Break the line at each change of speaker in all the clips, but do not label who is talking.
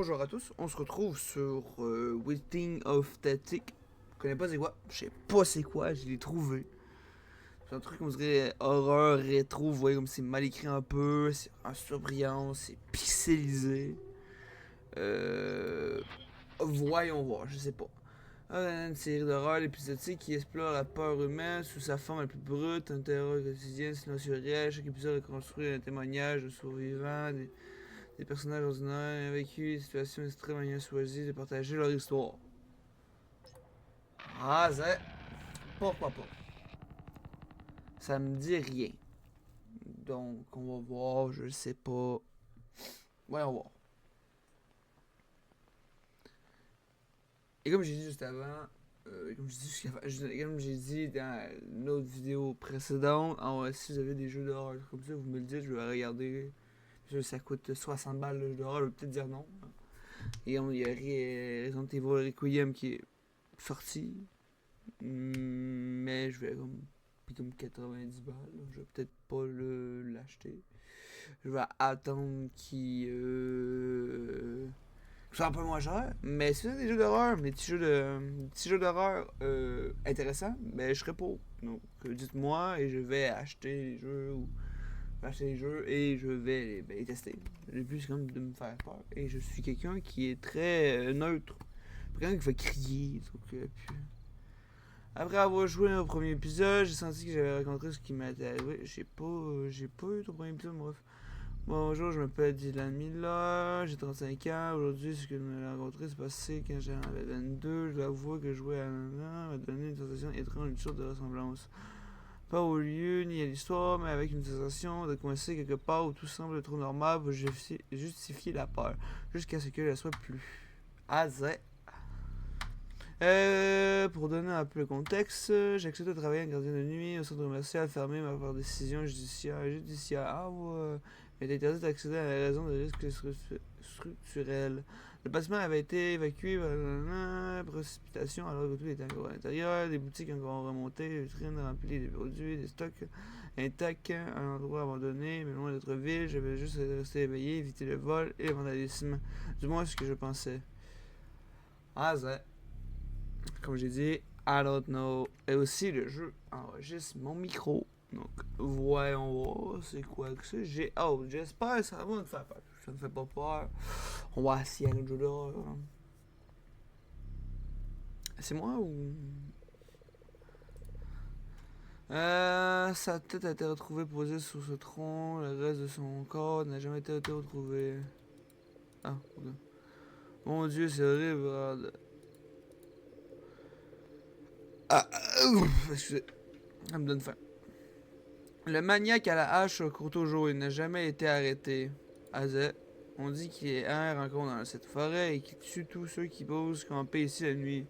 Bonjour à tous, on se retrouve sur Waiting of Static. Je connais pas c'est quoi, je sais pas c'est quoi, je l'ai trouvé. C'est un truc qu'on dirait horreur rétro, vous voyez comme c'est mal écrit un peu, c'est en surbrillance, c'est pixelisé. Voyons voir, je sais pas. Une série d'horreur épisodique qui explore la peur humaine sous sa forme la plus brute, un terreur quotidien silencieux. Chaque épisode reconstruit un témoignage de survivants, des personnages ordinaires vécu des situations extrêmement choisies de partager leur histoire. Ah, c'est. Pourquoi pas? Ça me dit rien. Donc, on va voir, je sais pas. Voyons voir. Et comme j'ai dit juste avant, comme j'ai dit dans une autre vidéo précédente, si vous avez des jeux d'horreur comme ça, vous me le dites, je vais regarder. Ça coûte 60 balles le jeu d'horreur, je vais peut-être dire non. Et il y a Resident Evil Requiem qui est sorti. Mais je vais comme 90 balles. Je vais peut-être pas l'acheter. Je vais attendre qu'il soit un peu moins cher. Mais si c'est des jeux d'horreur, des petits jeux d'horreur intéressants, ben je serai pour. Donc dites-moi et je vais acheter les jeux ou acheter les jeux et je vais les tester. Le but c'est comme de me faire peur. Et je suis quelqu'un qui est très neutre. Quelqu'un qui va crier. Donc, après avoir joué au premier épisode, j'ai senti que j'avais rencontré ce qui m'était arrivé. J'ai pas eu ton premier épisode, bref. Bonjour, je m'appelle Dylan Miller, j'ai 35 ans. Aujourd'hui, ce que je me rencontré, c'est passé quand j'avais 22. Je dois avouer que jouer à un m'a donné une sensation étrange, une sorte de ressemblance. Pas au lieu ni à l'histoire, mais avec une sensation de coincer quelque part où tout semble trop normal pour justifier la peur, jusqu'à ce qu'elle soit plus. Azé. Pour donner un peu le contexte, j'ai accepté de travailler en gardien de nuit au centre commercial fermé par décision judiciaire. Ah ouais. Il était interdit d'accéder à la raison de risques structurels. Le bâtiment avait été évacué par la précipitation alors que tout était encore à l'intérieur. Des boutiques encore remontées, des vitrines remplies des produits, des stocks intacts, un endroit abandonné, mais loin d'être ville. J'avais juste resté éveillé, éviter le vol et le vandalisme. Du moins, ce que je pensais. Ah, ça. Comme j'ai dit, I don't know. Et aussi, le jeu enregistre mon micro. Donc, voyons voir c'est quoi que c'est. J'espère que ça va me faire peur. Ça me fait pas peur. On va essayer un autre jeu d'horreur. C'est moi ou. Sa tête a été retrouvée posée sur ce tronc. Le reste de son corps n'a jamais été retrouvé. Ah, ok. Mon dieu, c'est horrible. Excusez. Ça me donne faim. Le maniaque à la hache au couteau jaune n'a jamais été arrêté. Azet. On dit qu'il erre encore dans cette forêt et qu'il tue tous ceux qui posent camper ici la nuit.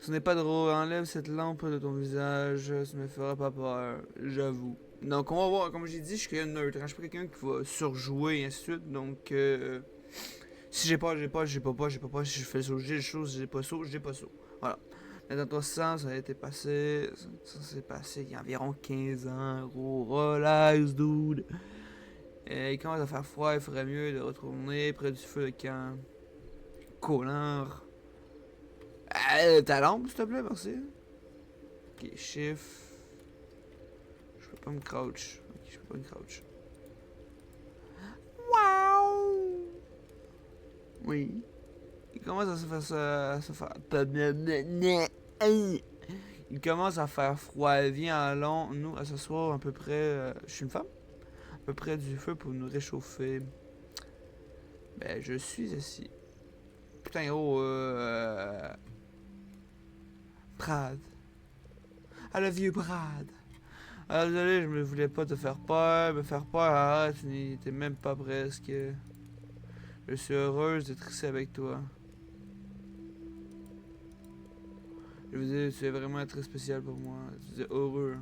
Ce n'est pas drôle, enlève cette lampe de ton visage, ça me fera pas peur, j'avoue. Donc on va voir, comme j'ai dit, je suis quelqu'un de neutre, je suis pas quelqu'un qui va surjouer et ainsi de suite, donc si j'ai pas, si je fais saut, j'ai le chose, si j'ai pas saut, j'ai pas saut. Voilà. Mais dans ton sens, ça a été passé, ça s'est passé il y a environ 15 ans, gros, relax, dude. Et il commence à faire froid, il ferait mieux de retourner près du feu de camp. Collant. Ta lampe, s'il te plaît, merci. Ok, shift. Je peux pas me crouch. Ok, je peux pas me crouch. Waouh! Oui. Il commence à se faire Il commence à faire froid. Viens, allons, nous, à s'asseoir à peu près. Je suis une femme? À peu près du feu pour nous réchauffer. Ben, je suis assis. Putain, oh, Brad. Ah, le vieux Brad. Ah, désolé, je me voulais pas te faire peur. Me faire peur, arrête, tu n'étais même pas presque. Je suis heureuse d'être ici avec toi. Je veux dire, tu es vraiment très spécial pour moi. Tu es heureux.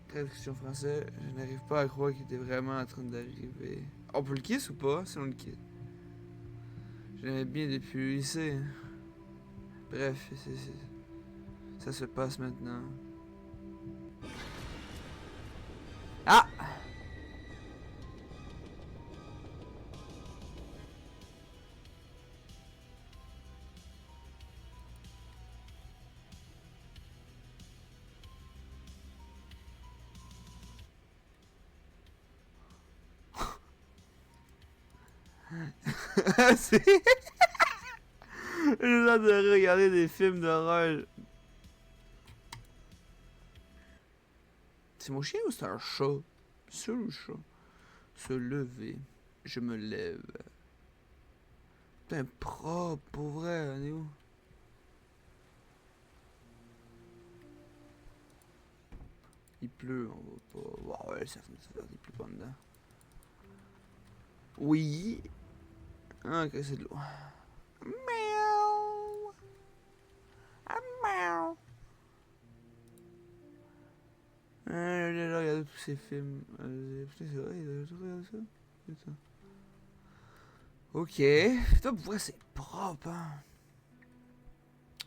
Traduction français, je n'arrive pas à croire qu'il était vraiment en train d'arriver. On peut le kiss ou pas si on le kiss? Je l'aimais bien depuis le lycée. Bref, ça se passe maintenant. Ah! C'est... J'ai hâte de regarder des films d'horreur. C'est mon chien ou c'est un chat? C'est le chat. Se lever. Je me lève. Putain, propre, pour vrai, on est où? Il pleut, on va pas... Wow, ouais, ça fait il pleut pas dedans. Oui. Ah, ok, c'est de l'eau. Miaou. Ah, miaou. Ah, j'ai déjà regardé tous ces films. Putain, c'est vrai, il a déjà regardé ça? Putain. Ok. Putain, pour vrai, c'est propre, hein.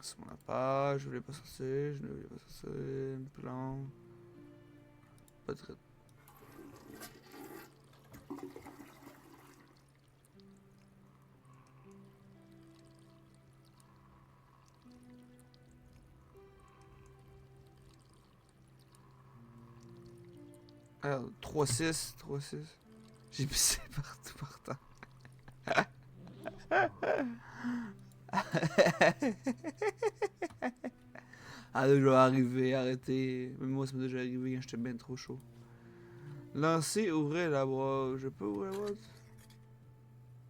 C'est mon appart, je voulais pas sortir, je ne voulais pas sortir. Plan. Pas très... 3-6, 3-6. J'ai pissé partout par terre. Ah, là, je vais arriver, arrêtez. Même moi, ça m'est déjà arrivé quand j'étais bien trop chaud. Lancer, ouvrir la boîte. Je peux ouvrir la boîte?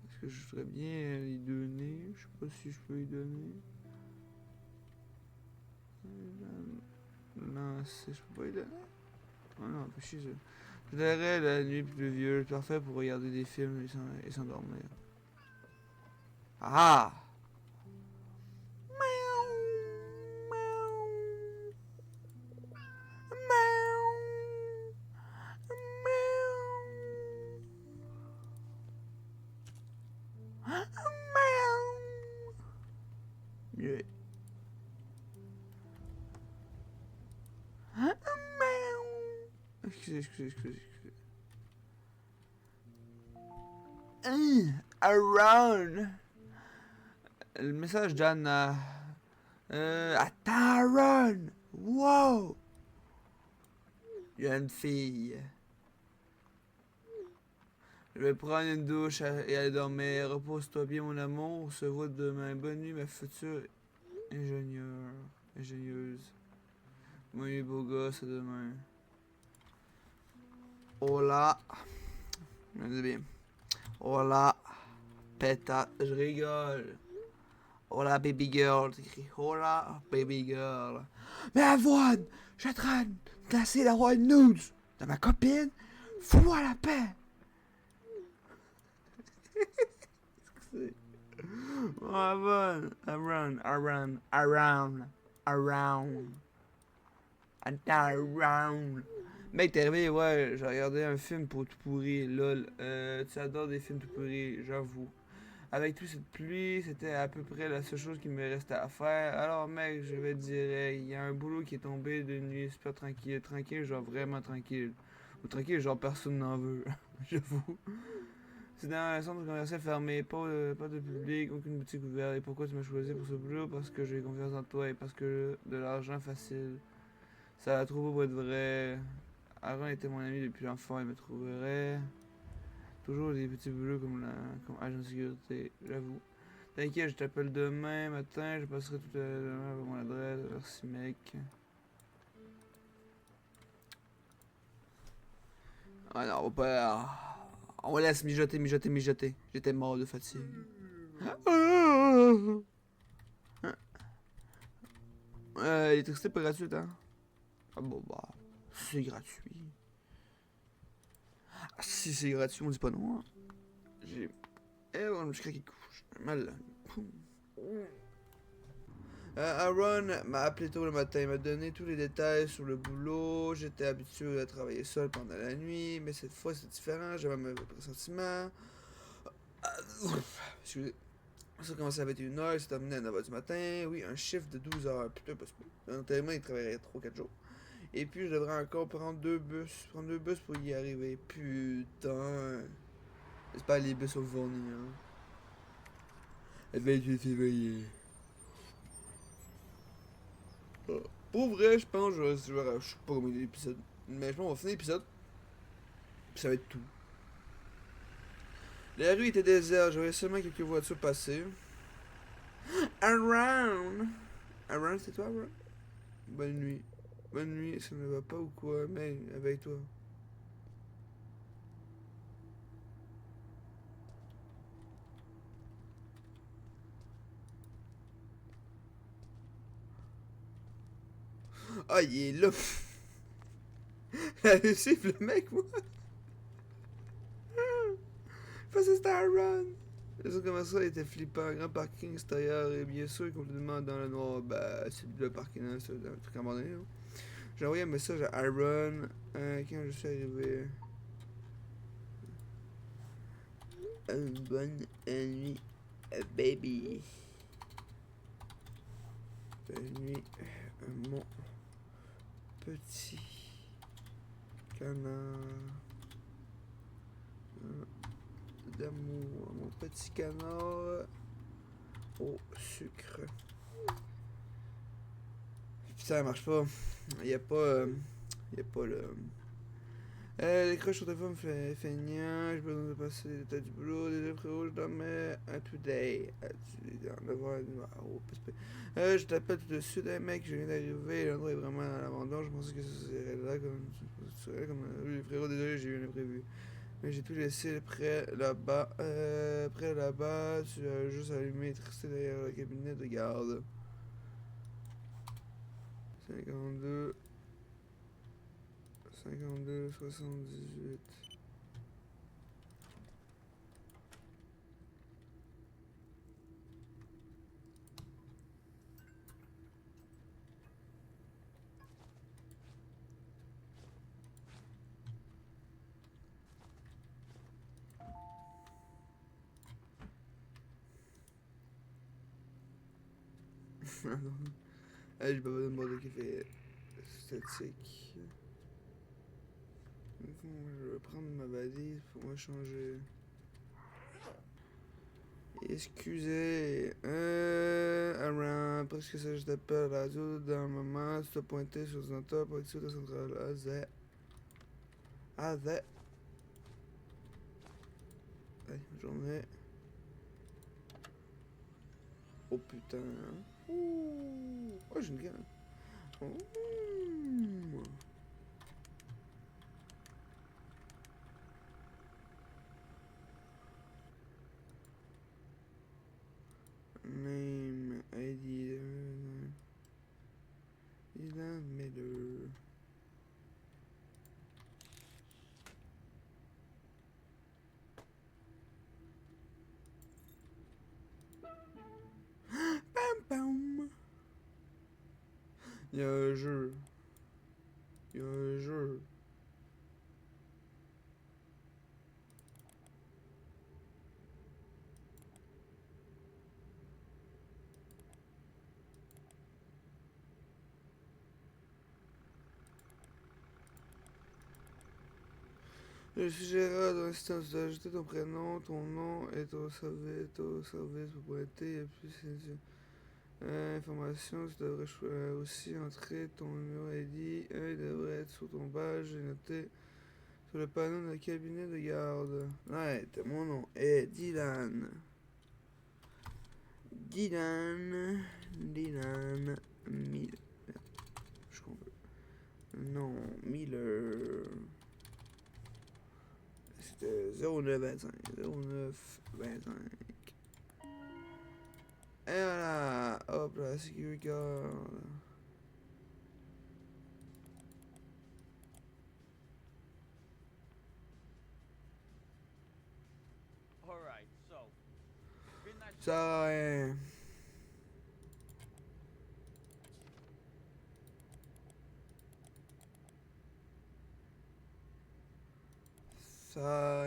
Est-ce que je voudrais bien y donner? Je sais pas si je peux y donner. Lancer, je peux pas y donner? Oh non, pas chier ça. Je verrai la nuit pluvieuse, parfait pour regarder des films et s'endormir. Ah! Yeah. Excusez. Around. Le message d'Anna. Attends, Aaron! Wow! Il y a une fille. Je vais prendre une douche et aller dormir. Repose-toi bien, mon amour. On se voit demain. Bonne nuit, ma future ingénieuse. Bonne nuit, beau gosse, à demain. Hola. Je me dis bien. Hola. Pétate. Je rigole. Hola, baby girl. T'écris Hola, baby girl. Mais Avoine, je suis en train d'essayer d'avoir une nude de ma copine. Fous-moi la paix. Avoine. Around. Mec, t'es arrivé, ouais, j'ai regardé un film pour tout pourri, lol. Tu adores des films tout pourris, j'avoue. Avec toute cette pluie, c'était à peu près la seule chose qui me restait à faire. Alors, mec, je vais te dire, il y a un boulot qui est tombé de nuit super tranquille. Tranquille, genre vraiment tranquille. Ou tranquille, genre personne n'en veut. J'avoue. C'est dans un centre commercial fermé, pas de public, aucune boutique ouverte. Et pourquoi tu m'as choisi pour ce boulot? Parce que j'ai confiance en toi et parce que de l'argent facile. Ça a trop beau pour être vrai. Aaron était mon ami depuis l'enfant, il me trouverait. Toujours des petits boulots comme agent de sécurité, j'avoue. T'inquiète, je t'appelle demain matin, je passerai tout à l'heure avec mon adresse. Merci, mec. Ah non, on va pas. On laisse mijoter. J'étais mort de fatigue. L'électricité pas gratuite, hein? Ah bon, bah. C'est gratuit. Ah, si c'est gratuit, on dit pas non, hein. J'ai. Eh, ouais, je me suis craqué le cou. J'ai mal là. Aaron m'a appelé tôt le matin, il m'a donné tous les détails sur le boulot. J'étais habitué à travailler seul pendant la nuit, mais cette fois c'est différent, j'avais un mauvais pressentiment. Excusez. Ça a commencé à 21h, il s'est terminé à 9h du matin. Oui, un chiffre de 12 heures. Putain, parce que tellement il travaillerait 3-4 jours. Et puis je devrais encore prendre deux bus. Prendre deux bus pour y arriver. Putain. J'espère que les bus sont fournis, hein. Le 28 février. Pour vrai, je pense que je sais pas combien d'épisodes. Mais je pense qu'on va finir l'épisode. Puis ça va être tout. La rue était déserte, je voyais seulement quelques voitures passer. Around! Around, c'est toi, Around? Bonne nuit. Bonne nuit, ça ne va pas ou quoi? Mais avec toi. Ah, il est là! Allez, suivre le mec, moi! Parce que c'était Aaron! Je sais comment ça, il était flippant. Un grand parking extérieur et bien sûr complètement dans le noir. Bah, c'est le parking, hein, c'est un truc abandonné. Hein. J'ai envoyé un message à Aaron quand je suis arrivé. Une bonne nuit, baby. Bonne nuit, mon petit canard d'amour. Mon petit canard au sucre. Putain, ça marche pas. Y a pas. Y a pas le. Les croches sur téléphone feignant, j'ai besoin de passer les détails du boulot, déjà frérot, je dormais à today. En avoir je t'appelle tout de suite, hey mec, je viens d'arriver, l'endroit est vraiment à l'abandon, je pensais que ça serait là comme oui, frérot, désolé, j'ai eu un imprévu. Mais j'ai tout laissé près là-bas, tu as juste allumé et resté derrière le cabinet de garde. 52 78. Hey, j'ai pas besoin de boire de café statique. Je vais prendre ma valise pour me changer. Excusez, Around, parce que ça je t'appelle à la radio dans le moment, tu t'as pointé sur l'ordinateur pour être sûr de la centrale AZ. AZ. Hey, bonne journée. Oh putain. Ouh. Oh, j'ai une gamme. Ouh. Name, ID, Dylan Miller. Pam pam. Il y a un jeu. Il y a un jeu. Je suis Gérard, dans l'instant, tu dois ajouter ton prénom, ton nom et ton service pour pointer. Et puis, information, tu devrais aussi entrer ton numéro ID. Il devrait être sur ton badge et noté sur le panneau de cabinet de garde. Ouais, mon nom est Dylan. Dylan Miller. Je comprends. Non, Miller. C'était 0925. 0925. Et voilà. Hop là, security guard. Ça, ça,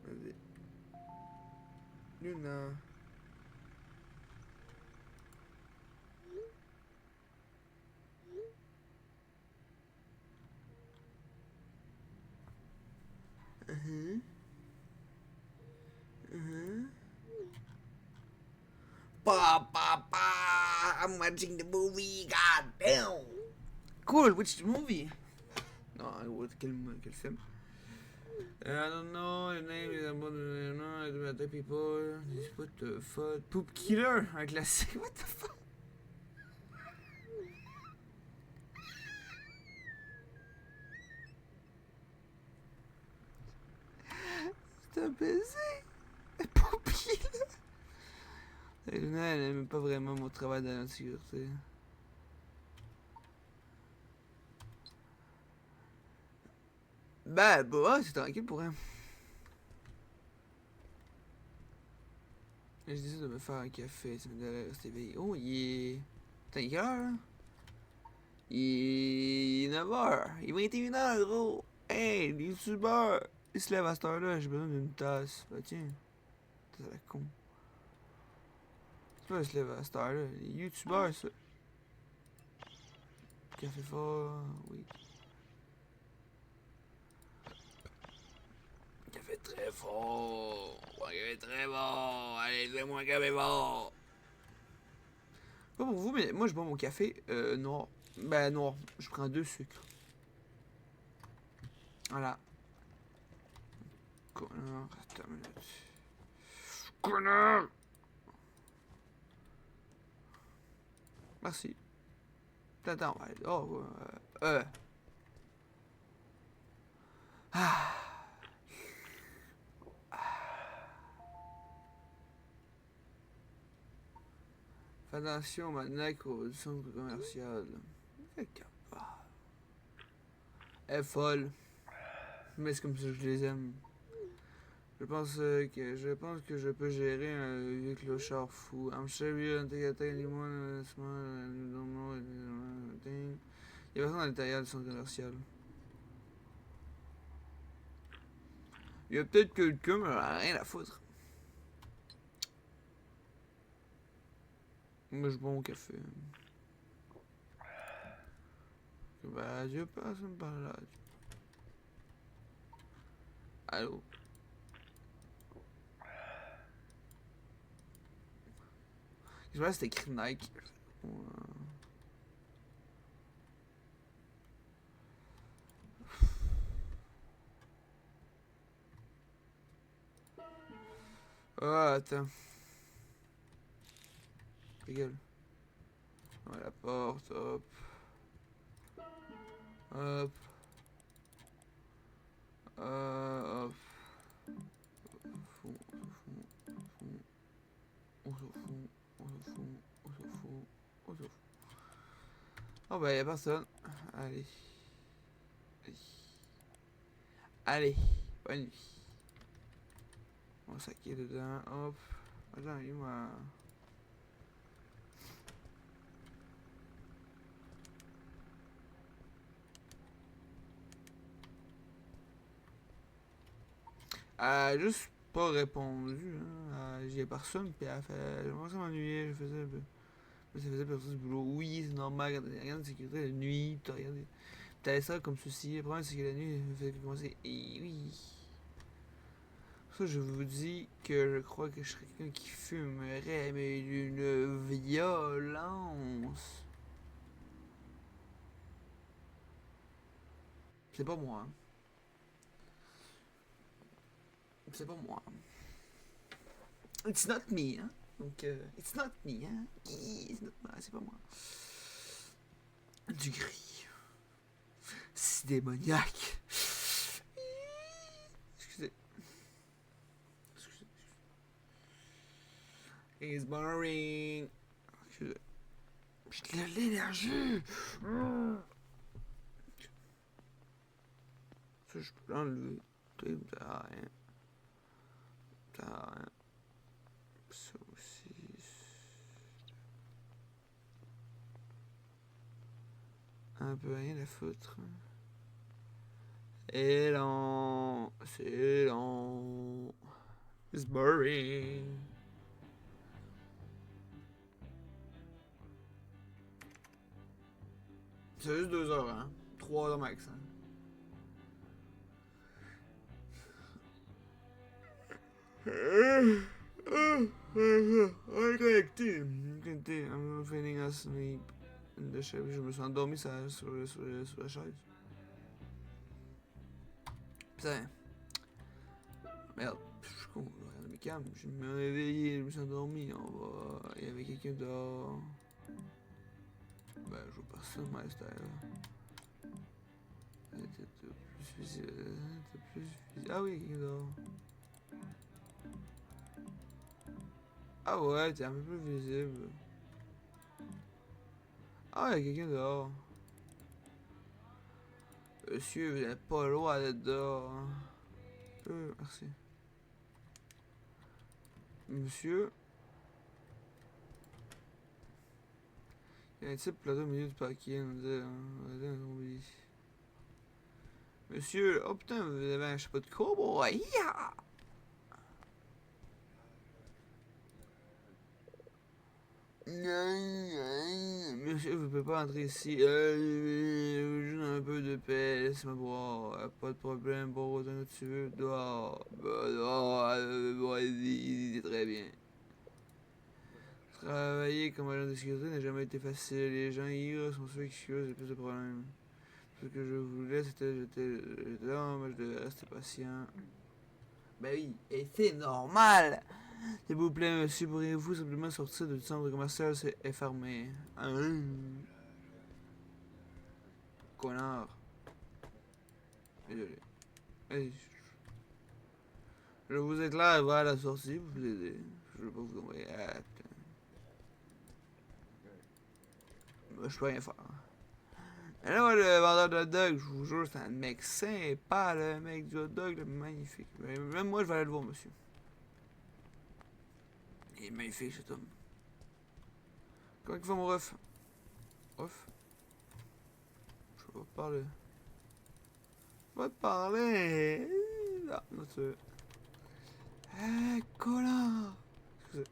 Vas-y. Luna. Uh-huh. Uh-huh. Pa pa pa! I'm watching the movie. God damn. Cool. Which movie? Non, quel film? I don't know, your name is about the people. What the fuck? Poop Killer, un classique. What the fuck? C'est un baiser. Poop Killer. Luna, elle n'aime pas vraiment mon travail dans la sécurité. Bah, c'est tranquille pour elle. Je décide de me faire un café, ça me donnerait rester éveillé. Oh, il est. Putain, il est quelle heure là? Il est 9h. Il est 21h, gros. Hey, les youtubeurs. Ils se lèvent à cette heure-là, j'ai besoin d'une tasse. Bah, tiens. C'est la con. C'est pas, ils se lèvent à cette heure-là. Les youtubeurs, ça. Café fort, oui. Café très fort. Café très bon. Allez, fais-moi un café fort. Pas pour vous, mais moi je bois mon café noir. Ben noir. Je prends 2 sucres. Voilà. Connard. Attends une minute. Connard! Merci. Attends, on va aller. Oh, Ah. Fais attention maintenant au centre commercial. Elle est folle. Mais c'est comme ça que je les aime. Je pense que je peux gérer un vieux clochard fou. I'm sure you don't take anyone small and you don't know anything. Il y a personne à l'intérieur du centre commercial. Il y a peut-être quelqu'un, mais rien à foutre. Moi, je bois mon café. Bah, Dieu passe par là. Allô? Je vois, c'était écrit Nike. Ah, attends. Ta gueule. Ouais, la porte, hop. Hop. Hop. On s'en fout. On s'en fout. On s'en fout. On s'en fout. Oh bah y'a personne. Allez. Allez. Bonne nuit. On va saquer dedans. Hop. Attends, il m'a. Elle a juste pas répondu. Hein. J'y ai personne. Puis elle a fait. Je commençais à m'ennuyer. Je faisais. Ça faisait partie du boulot. Oui, c'est normal. Regarde la sécurité la nuit. T'as regardé. T'avais ça comme ceci. Le problème, c'est que la nuit, ça fait commencer. Et oui. Ça, je vous dis que je crois que je serais quelqu'un qui fumerait, mais d'une violence. C'est pas moi. Hein. C'est pas moi. It's not me, hein. Donc, it's not me, hein. It's not me. C'est pas moi. Du gris. C'est démoniaque. Excusez. Excusez. It's boring. Excusez. J'ai de l'énergie. Ça, je peux l'enlever. Ça sert à rien. Ça sert à rien. Ça aussi. Un peu rien à foutre. Et lent. C'est lent. It's boring. C'est juste 2 heures, hein. 3 heures max, hein. Connecté. I'm feeling asleep. Je me suis endormi sur la chaise. Putain. Merde, je suis con, là, mais calme, je me suis réveillé, je me suis endormi, on va... Il y avait quelqu'un dehors. Ben, je vois personne, moi, c'était là. T'es plus visible, t'es plus visible. Ah oui, quelqu'un dehors. Ah ouais, t'es un peu plus visible. Ah, il y a quelqu'un dehors. Monsieur, vous n'êtes pas le droit d'être dehors. Hein. Merci. Monsieur, il y a un type plateau au milieu du parking, on dirait, hein. Monsieur, oh putain, vous avez un chapeau de cowboy. Yeah! Monsieur, vous pouvez pas entrer ici. Je veux un peu de paix, laisse-moi boire. Pas de problème, boire autant que tu veux. Dehors. Dehors, vas-y, très bien. Travailler comme agent de sécurité n'a jamais été facile. Les gens ivres sont ceux qui causent le plus de problèmes. Ce que je voulais, j'étais là, mais je devais rester patient. Ben oui, et c'est normal! S'il vous plaît, monsieur, pourriez-vous simplement sortir du centre commercial, est fermé. Hein? Connard. Désolé. Allez, je vous éclaire vers la sortie pour vous aider. Je veux pas vous envoyer. Ah, putain. Moi, je peux rien faire. Et là, moi, le vendeur de hot dog, je vous jure, c'est un mec sympa, le mec du hot dog, là, magnifique. Même moi, je vais aller le voir, monsieur. Il est magnifique, cet homme. Comment il va, mon ref? Ref? Je peux pas parler. Pas te parler! Ah, non, tu... Eh, connard! Excusez.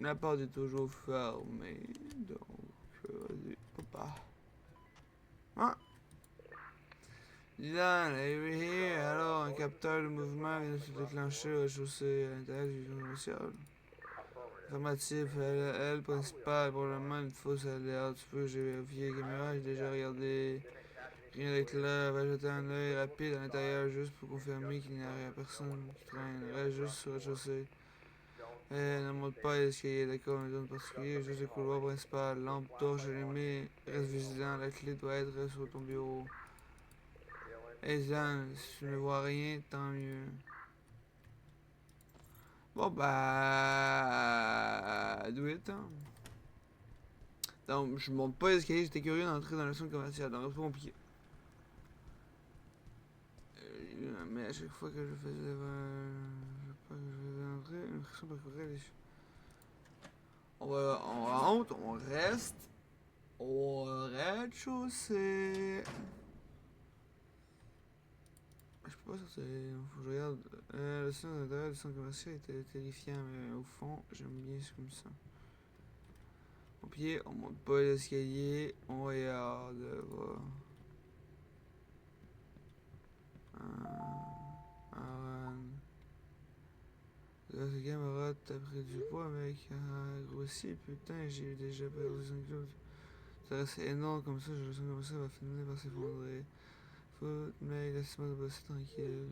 La porte est toujours fermée, donc vas-y, papa. Ah! Dylan, over here. Alors, un capteur de mouvement vient de se déclencher au chaussée à l'intérieur du commercial. Affirmatif, elle principale, probablement une fausse alerte. Tu peux, j'ai vérifié les caméras, j'ai déjà regardé. Rien d'éclair, va jeter un œil rapide à l'intérieur juste pour confirmer qu'il n'y a rien, personne qui traîne. Reste juste sur le chaussée. Ne monte pas l'escalier, d'accord, une zone particulière, juste le couloir principal. Lampe torche allumée, reste vigilant, la clé doit être sur ton bureau. Hey Zan, si tu ne vois rien, tant mieux. Bon bah... do it, hein. Donc, je monte pas l'escalier, j'étais curieux d'entrer dans le centre commercial, donc c'est pas compliqué. Mais à chaque fois que je faisais... je sais pas que je faisais entrer, une pression parcourait les... On rentre, on reste au rez-de-chaussée. Je peux pas sortir, faut que je regarde. Le son à l'intérieur du centre commercial était terrifiant, mais au fond, j'aime bien ce comme ça. Au pied, on monte pas l'escalier, on regarde. Voilà. Aaron. Là, ce camarade, t'as pris du poids, mec. Grossi, putain, j'ai déjà perdu 5 kilos. Ça reste énorme comme ça, je sens comme ça va finir par s'effondrer. Foot, mec, laisse-moi de bosser tranquille.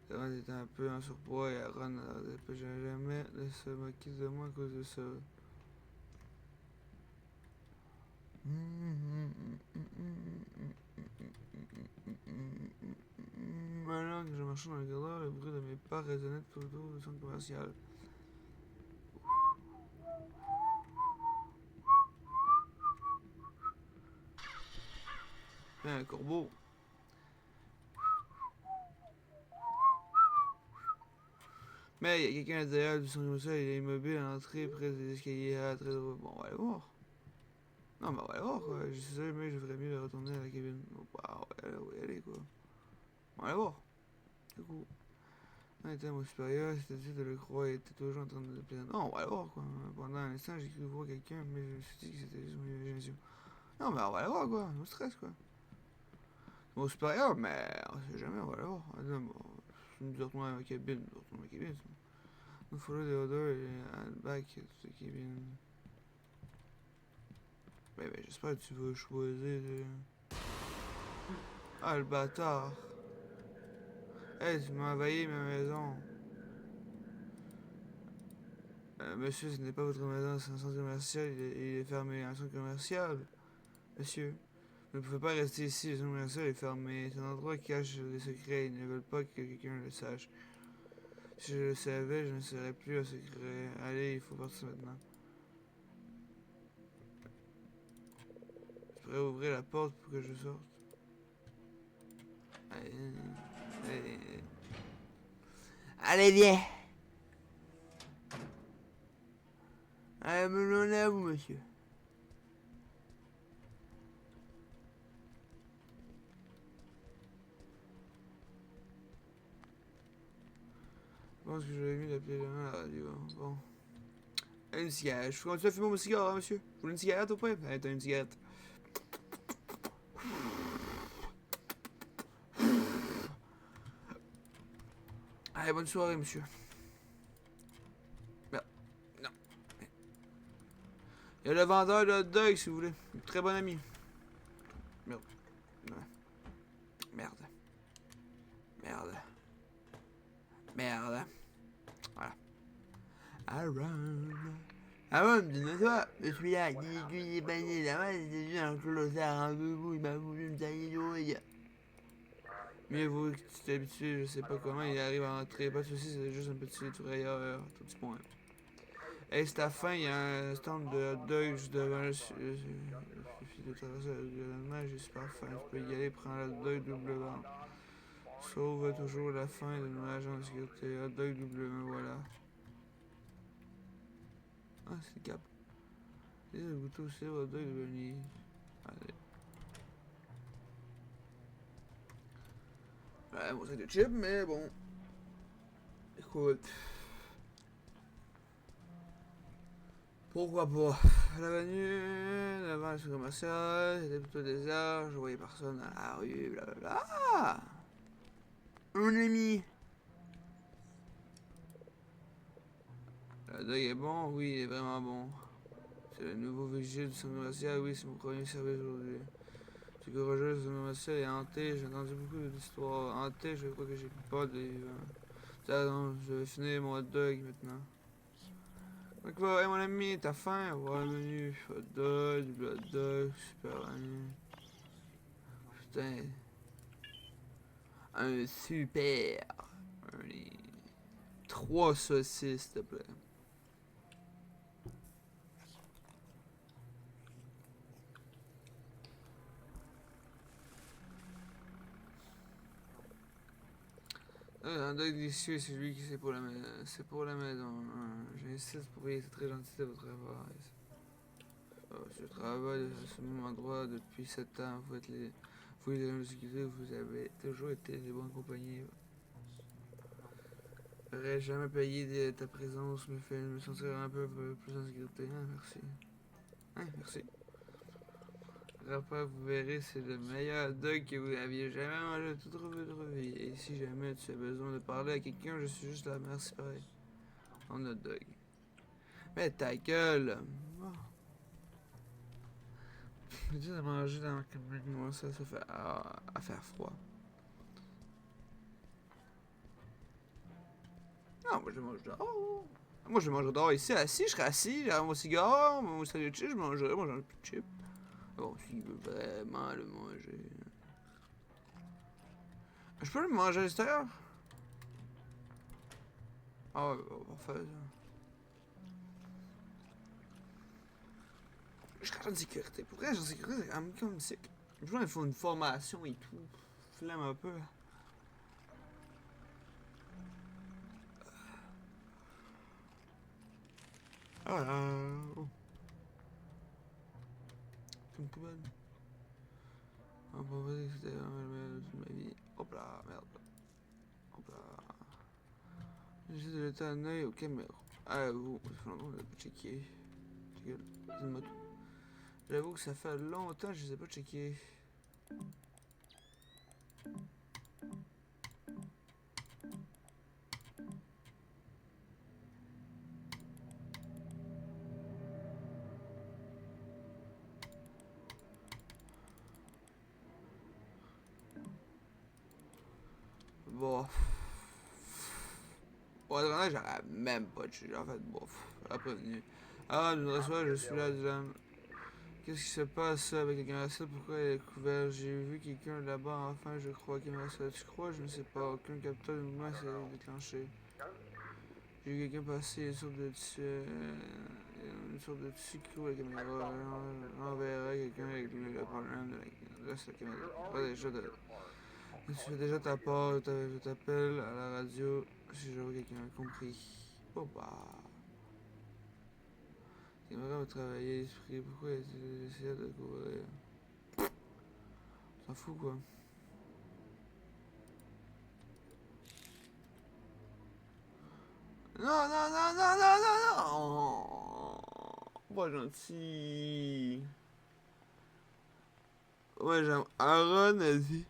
Aaron était un peu en surpoids et Aaron n'arrêtait pas jamais de se moquer de moi à cause de ça. Maintenant que je marchais dans le corridor, le bruit de mes pas résonnait tout autour du centre commercial. Un corbeau. Mais il y a quelqu'un à l'intérieur du centre commercial, il est immobile à l'entrée, près des escaliers à très droit. Bon, on va aller voir. Non, mais on va aller voir quoi. Je suis sûr, mais je ferais mieux de retourner à la cabine. Bon, bah, on va y aller quoi. On va aller voir. Du coup. Un était mon supérieur, c'était dit de le croire, il était toujours en train de plaider. Non, on va aller voir quoi. Pendant un instant, j'ai cru voir quelqu'un, mais je me suis dit que c'était juste mon imagination. Non, mais on va aller voir quoi. No stress quoi. Mon supérieur, mais on sait jamais, on va aller voir. Non, bon, Tu nous retourner à ma cabine. Nous retourner à ma cabine, ça. Il faudrait des odeurs et à le bac de ta cabine. Ben, j'espère que tu vas choisir. Ah, le bâtard. Hey, tu m'as envahi ma maison. Monsieur, ce n'est pas votre maison, c'est un centre commercial. Il est fermé. Un centre commercial. Monsieur, vous ne pouvez pas rester ici. Le centre commercial est fermé. C'est un endroit qui cache des secrets. Ils ne veulent pas que quelqu'un le sache. Si je le savais, je ne serais plus un secret. Allez, il faut partir maintenant. Tu pourrais ouvrir la porte pour que je sorte? Allez, allez, allez viens! Allez, me à vous, monsieur. Je pense que j'avais mis d'appeler la main à la radio. Bon. Une cigarette. Je continue à fumer mon cigare, hein, monsieur? Vous voulez une cigarette au point? Allez, t'as une cigarette. Allez, bonne soirée, monsieur. Merde. Non. Il y a le vendeur de hot dog, si vous voulez. Très bon ami. Merde. Merde. Merde. Merde. Voilà. Aaron, dis-moi, je suis là, qui est banni là-bas, c'est juste un colossal un peu fou, il m'a voulu me tailler l'oreille. Mais vous, tu t'es habitué, je sais pas comment, il arrive à entrer, pas de soucis, c'est juste un petit tourailleur, tout petit point. Hey, c'est à la fin, il y a un stand de hot dog juste devant le suffit de traverser le j'ai super faim, tu peux y aller, prends le hot dog double vente. Sauve toujours la fin de nos agents de sécurité, hot dog double vente, voilà. Ah, c'est le cap. C'est le bouton, c'est hot dog double vente. Allez. Ouais, bon, c'est de chips, mais bon. Écoute. Pourquoi pas? L'avenue, devant le commercial, c'était plutôt désert, je voyais personne dans la rue, blablabla. Ah! Un ami! Le dog est bon? Oui, il est vraiment bon. C'est le nouveau vigile du centre commercial, oui, c'est mon premier service aujourd'hui. C'est courageux, le centre commercial est hanté, j'ai entendu beaucoup d'histoires hantées, je crois que j'ai pas des... non, je vais finir mon hot dog maintenant. Donc voilà, hey, mon ami, t'as faim? Voilà le menu, hot dog, super ami. Putain. Un super. Un, 3 saucisses, s'il te plaît. Un dog délicieux, c'est lui qui c'est pour la maison. C'est pour la maison. J'insiste pour y c'est très gentil de votre travail. Je travaille à ce même endroit depuis 7 ans. Vous êtes les sécurité, vous avez toujours été des bonnes compagnies. J'aurais jamais payé ta présence, me fait me sentir un peu plus en sécurité. Hein, merci. Hein, merci. Après, vous verrez, c'est le meilleur dog que vous aviez jamais mangé toute votre vie. Et si jamais tu as besoin de parler à quelqu'un, je suis juste là. Merci, pareil. On a dog. Mais ta gueule! Oh. J'ai dit de manger dans la cabine, moi, ça fait à faire froid. Non, moi je mange dehors. Moi je mange dehors ici, assis, je serais assis, j'aurais mon cigare, mon salut de chips, je mangerais, moi j'en ai plus de chips. Bon, s'il veut vraiment le manger. Je peux le manger à l'extérieur? Ah ouais, on va faire ça. Je suis en sécurité. Pour vrai, en sécurité, c'est quand même comme sick. Je vois, il faut une formation et tout. Flemme un peu. Ah là. Oh. C'est une poubelle. On va pas dire que c'était vraiment le meilleur de ma vie. Hop là, merde. Hop là. J'essaie de jeter un oeil aux caméras. Ah, vous, ça fait longtemps que je l'ai pas checké. C'est une moto. J'avoue que ça fait longtemps que je les ai pas checkés. Bon. Pour être honnête, j'aurais même pas de chute. En fait, bon, après venu. Ah, une reçoit, je suis là, Dylan. Qu'est-ce qui se passe avec les caméras? Pourquoi elle est couverte? J'ai vu quelqu'un là-bas, enfin, je crois. Caméra, tu crois? Je ne sais pas. Aucun capteur de mouvement s'est déclenché. J'ai vu quelqu'un passer une sorte de tissu qui couvre la caméra. J'enverrai quelqu'un avec le problème de la caméra. Tu fais déjà ta part, je t'appelle à la radio si je vois quelqu'un compris. Oh bah. J'aimerais travailler l'esprit. Pourquoi essayer de couvrir? S'en fout quoi. Non, non, non, non, non, non, non! Pas gentil. Ouais, j'aime. Aaron a dit.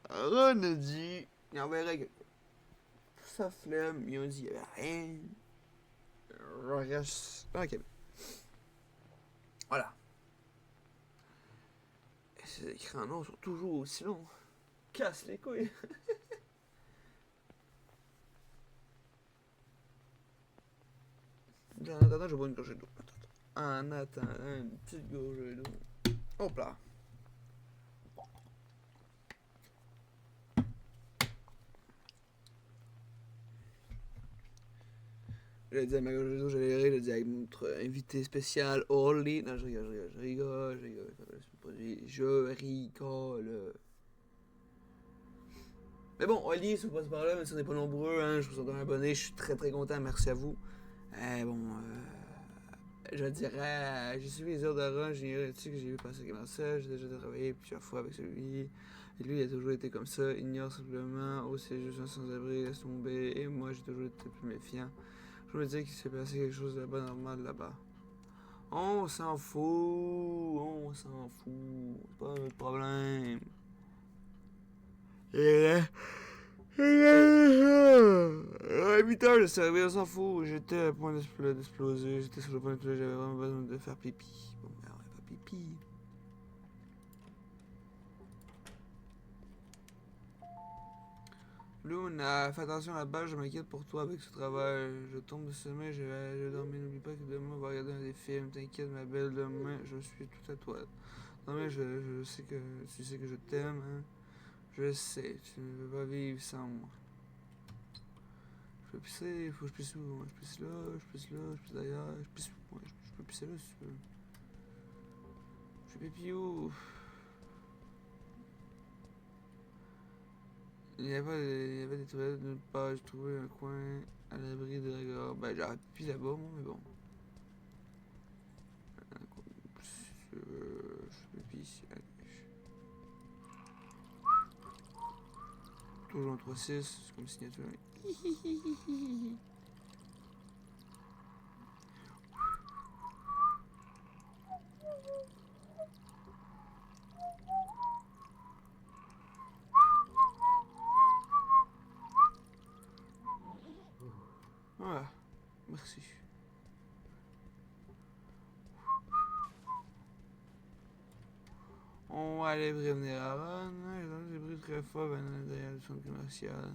Aaron a dit. Il enverrait quelqu'un. Sa flemme, ils ont dit il n'y avait rien. Je reste dans la cabine. Voilà. Et ces écrans noirs sont toujours aussi longs. Casse les couilles. En attendant, je bois une gorgée d'eau. En attendant, une petite gorgée d'eau. Hop là. J'allais dire à ma gorgée d'eau, j'allais rire, j'allais dire avec notre invité spécial, Orly. Non, je rigole. Je rigole. Mais bon, Oli, ça passe par là, mais si on n'est pas nombreux, hein, je vous en donne un abonné, je suis très très content, merci à vous. Bon, je dirais, j'ai suivi les heures d'Aaron, j'ai vu passer comme ça, j'ai déjà travaillé plusieurs fois avec celui. Et lui, il a toujours été comme ça, ignore simplement, oh c'est juste un sans-abri, laisse tomber, et moi j'ai toujours été plus méfiant. Je me dis qu'il s'est passé quelque chose de pas normal là-bas. On s'en fout, pas notre problème. Et là, à 8 heures, je savais, on s'en fout. J'étais à point d'exploser. J'étais sur le point d'exploser. J'avais vraiment besoin de faire pipi. Bon, ben, on va faire pipi. Luna, fais attention là-bas, je m'inquiète pour toi avec ce travail. Je tombe de sommeil, je vais dormir. N'oublie pas que demain, on va regarder un des films. T'inquiète, ma belle, demain, je suis tout à toi. Demain, je sais que tu sais que je t'aime. Hein. Je sais, tu ne veux pas vivre sans moi. Je peux pisser, faut que je pisse où? Je pisse là, je pisse d'ailleurs, je peux pisser là si tu veux. Je fais pipi où? Il y avait des toilettes nulle part, j'ai trouvé un coin à l'abri des regards. Ben j'aurais pipi là-bas moi, mais bon. Je fais pipi ici, allez. Toujours en 3-6, c'est comme signature. Voilà, merci. On va aller prévenir Aaron. J'ai entendu des bruits très forts venant derrière le centre commercial.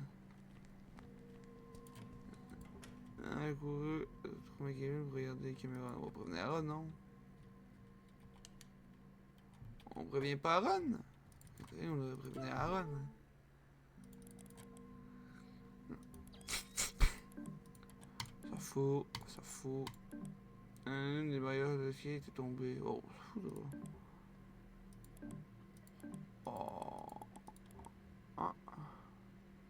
J'ai couru, trouvé Kevin pour regarder les caméras. On va prévenir Aaron, non? On prévient pas Aaron? On devrait prévenir Aaron. Ça fout. Une des barrières de ski était tombée. Oh, ça fout là. Oh. Ah.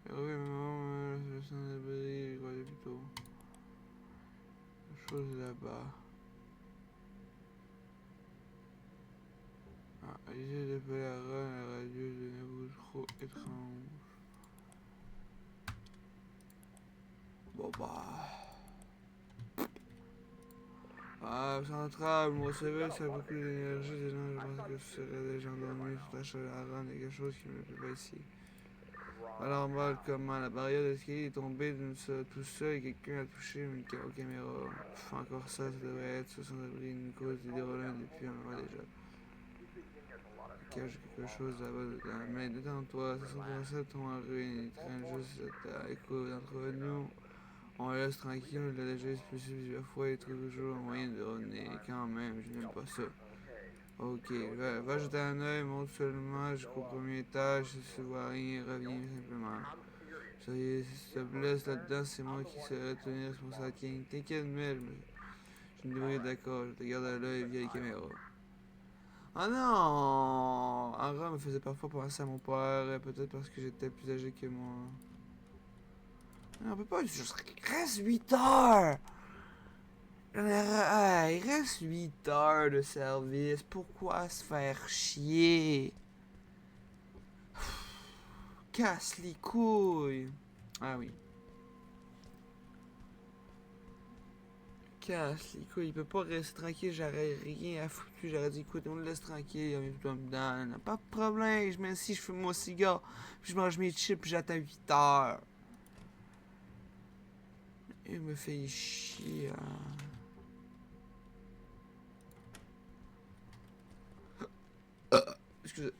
Oui, mais non, je sens la barrière, je croyais plutôt. La chose là-bas. Ah, l'idée d'appeler Aaron à la radio devenait trop étrange. Bon bah. Ah, centrale, moi c'est vrai, ça a beaucoup d'énergie, des gens, je pense que ce serait des gens dormir tout à chez Aaron, il y a quelque chose qui me fait pas ici. Alors mal comment la barrière d'escalier est tombée tout seul et quelqu'un a touché aux caméras. Encore ça devrait être sans abri une cause des depuis un mois déjà. cache quelque chose là-bas dans la main. Détends-toi, ça sera ça ton ruine. Il traîne juste à l'écho d'entre nous. On le laisse tranquille, on l'a déjà expulsé plusieurs fois. Il trouve toujours un moyen de revenir. Quand même, je n'aime pas ça. Ok, va jeter un oeil, monte seulement jusqu'au premier étage. Si tu vois rien, reviens simplement. Ça y est, si tu te blesses là-dedans, c'est moi qui serai tenir responsable. King. T'inquiète, mais je me débrouille d'accord. Je te garde à l'œil via les caméras. Ah non! Ara me faisait parfois penser à mon père, peut-être parce que j'étais plus âgé que moi. Non, on peut pas juste... Reste 8 heures! Il reste 8 heures de service. Pourquoi se faire chier? Casse les couilles. Ah oui. Casse les couilles. Il peut pas rester tranquille. J'aurais rien à foutre. J'aurais dit, écoute, on le laisse tranquille. Il tout dedans. Pas de problème. Je m'assis, je fume mon cigare. Puis je mange mes chips. Puis j'attends 8 heures. Il me fait chier. Excusez.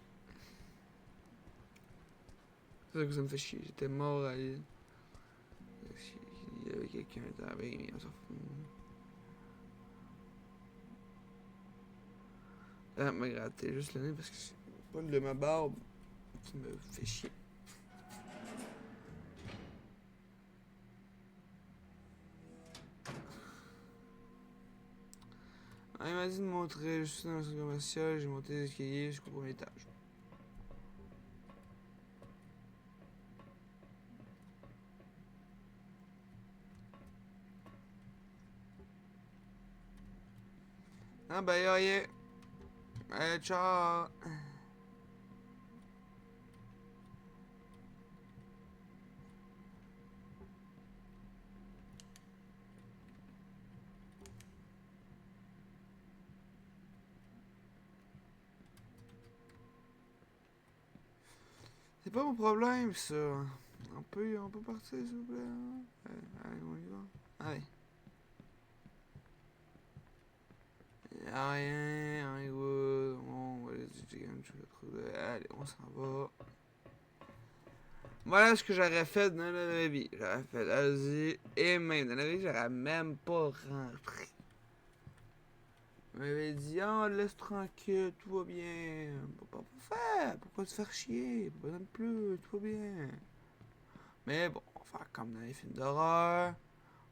C'est ça que ça me fait chier. J'étais mort à l'île. Il y avait quelqu'un qui était avec, mais on s'en fout. Ah, m'a gratté juste le nez parce que c'est pas de ma barbe qui me fait chier. Ah, il m'a dit de montrer, je suis dans le centre commercial, j'ai monté les escaliers jusqu'au premier étage. Ah ben y'a rien. Allez, ciao. C'est pas mon problème ça. On peut partir s'il vous plaît. Allez, on y va. Allez. Y'a rien, Hollywood. Bon, allez, on s'en va. Voilà ce que j'aurais fait dans la vie. J'aurais fait Asie et même dans la vie, j'aurais même pas rentré. Il m'avait dit, ah, laisse tranquille, tout va bien. Pas faire, pourquoi te faire chier? Pas besoin de plus, tout va bien. Mais bon, on va faire comme dans les films d'horreur.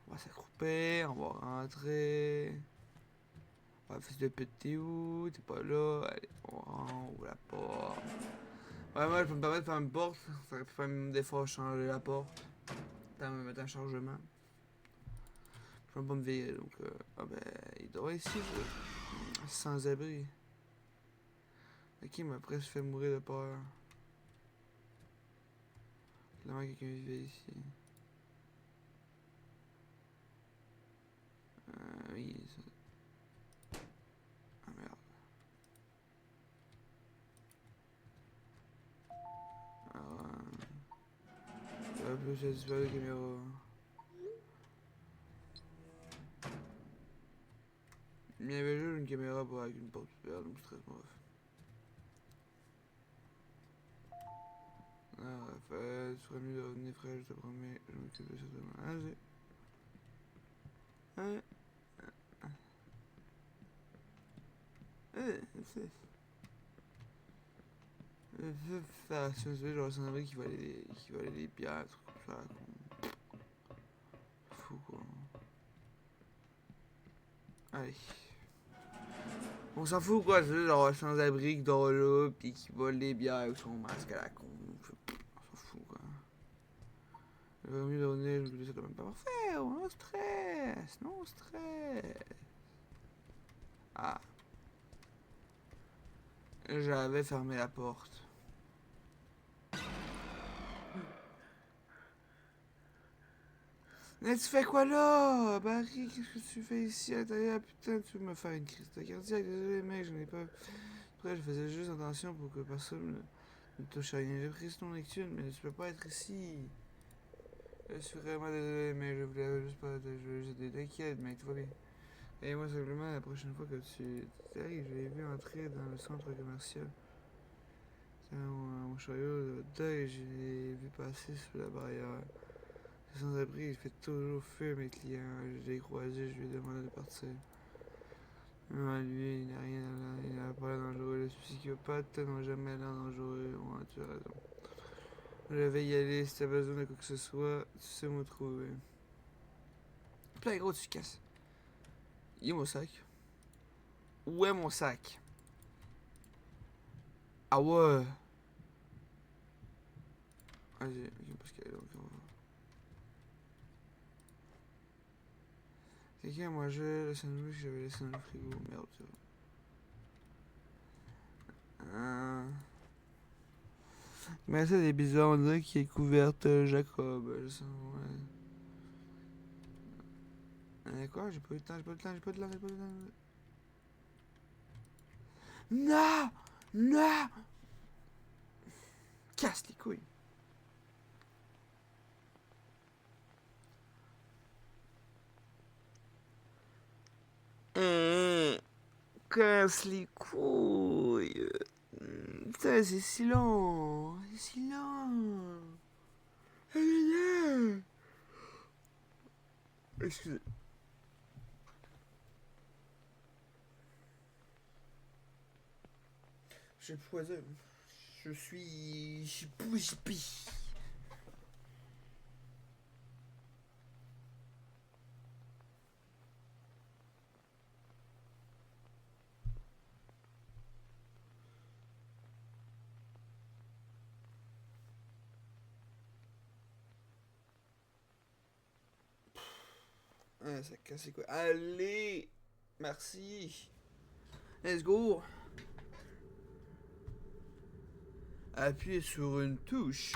On va s'accrouper, on va rentrer. On va faire de petit où, t'es pas là. Allez, on ouvre la porte. Ouais, moi, je peux me permettre de faire une porte. Ça aurait pu faire des fois changer la porte. Attends, me mettre un chargement. Je peux pas me virer, donc... ah ben, il doit être ici, sans abri. Ok, mais après, je fais mourir de peur. Clairement, quelqu'un vivait ici. Oui, ça... Ah merde. Alors, plus, j'ai disparu la caméra. Il y avait juste une caméra pour avec une porte ouverte, donc c'est très bref. Ah, Raphaël, tu ferais mieux de revenir, frère, je te promets. Je m'occupe de ça demain. Vas-y. Hein? C'est... Faire action, c'est genre un vrai qui va aller les pierres, trucs comme ça. Fou quoi. Allez. On s'en fout quoi, c'est genre sans-abri qui dort là, pis qui vole des bières avec son masque à la con. On s'en fout quoi. Il vaut mieux donner, je me dis ça quand même pas parfait, non stress, non stress. Ah. J'avais fermé la porte. Mais tu fais quoi là? Barry, qu'est-ce que tu fais ici à l'intérieur? Putain, tu veux me faire une crise de cardiaque? Désolé mec, j'en ai pas... Après, je faisais juste attention pour que personne ne touche à rien. J'ai pris ton lecture, mais tu peux pas être ici. Je suis vraiment désolé, mais je voulais juste pas... Je voulais juste t'inquiète, mec, tout va bien. Et moi, simplement, la prochaine fois que tu arrives, je l'ai vu entrer dans le centre commercial. Mon chariot de deuil, je l'ai vu passer sous la barrière. C'est sans abri, il fait toujours fuir mes clients. Je l'ai croisé, je lui ai demandé de partir. Non, lui, il n'a rien à là, il n'a pas l'air dangereux. Les psychopathes n'ont jamais l'air dangereux. Ouais, tu as raison. Je vais y aller si t'as besoin de quoi que ce soit, tu sais où me trouver. Puis là, gros, tu te casses. Il est mon sac. Où est mon sac? Ah ouais! Vas-y, ok, parce que donc on va. Quelqu'un a mangé le sandwich que j'avais laissé dans le frigo. Merde, ça. Mais ça, des bizarres, on dirait qu'il est couverte Jacob. Je sens, ouais. Quoi? J'ai pas eu le temps, j'ai pas eu le temps, j'ai pas eu le temps, j'ai pas eu le temps. Non! Non! Casse les couilles. Casse les couilles. Putain, c'est si long. C'est si long. Excusez. Je sais plus quoi dire. Je suis bouche pis. Ah, ça casse les couilles. Allez! Merci. Let's go. Appuyez sur une touche.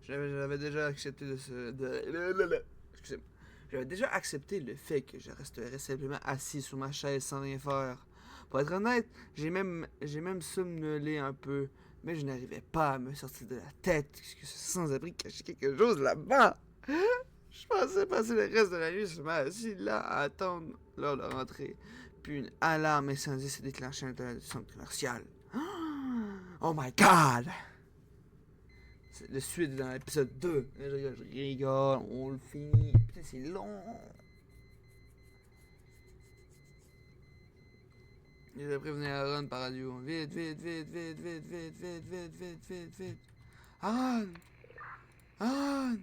J'avais déjà accepté excusez-moi. J'avais déjà accepté le fait que je resterais simplement assis sur ma chaise sans rien faire. Pour être honnête, j'ai même somnolé un peu, mais je n'arrivais pas à me sortir de la tête que ce sans-abri cachait quelque chose là-bas. Je pensais passer le reste de la nuit seulement assis là à attendre l'heure de rentrée. Puis une alarme incendie s'est déclenchée à l'intérieur du centre commercial. Oh my god! Le suite dans l'épisode 2. Je rigole, on le finit. Putain, c'est long. Il a prévenu Aaron par radio. Vite, vite, vite, vite, vite, vite, vite, vite, vite, vite, vite. Aaron! Aaron!